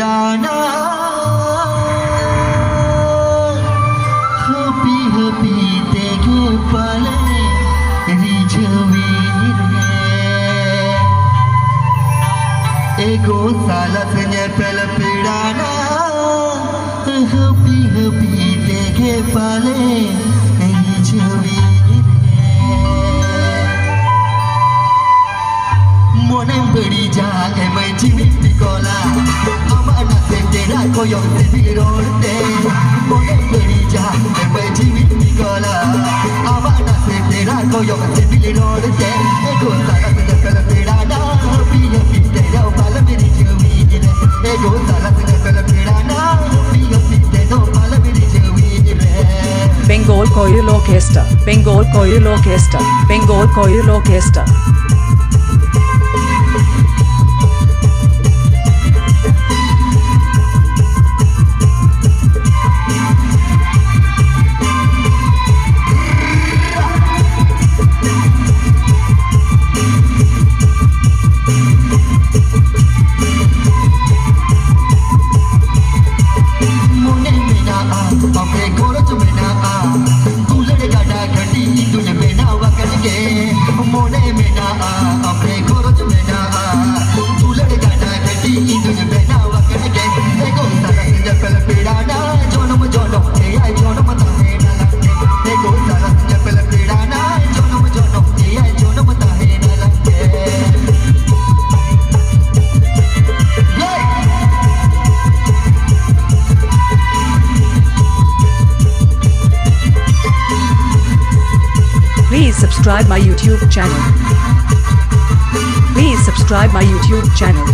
pidana happy happy dekhe pale rijhavi re ego sala senya pele pidana happy happy dekhe pale rijhavi Monem beri jahe mai jimit dikola amana se tera koyo se dilorte Monem beri jahe mai jimit dikola amana se tera koyo se dilorte ego sala se pela pedana piya pitte do pala meri jawi re ego sala se pela pedana piya pitte do pala meri jawi re Bengal Choral Orchestra, Bengal Choral Orchestra, Bengal Choral Orchestra. Please subscribe my YouTube channel. Please subscribe my YouTube channel.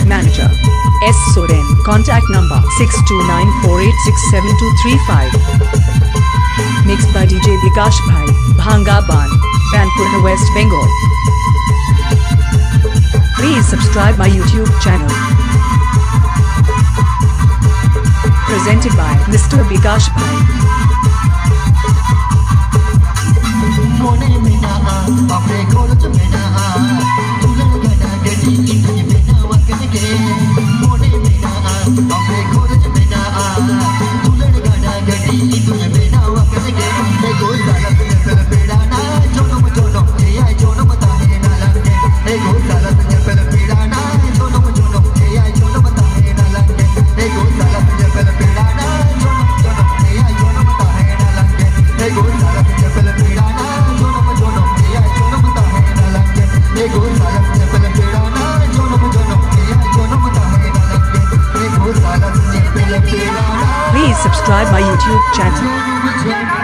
Manager S. Soren. Contact number 6294867235. Mixed by DJ Bikash Bhai, Bhanga Ban, Kanpur, West Bengal. Please subscribe my YouTube channel. Presented by Mr. Bikash Bhai. Please subscribe my YouTube channel.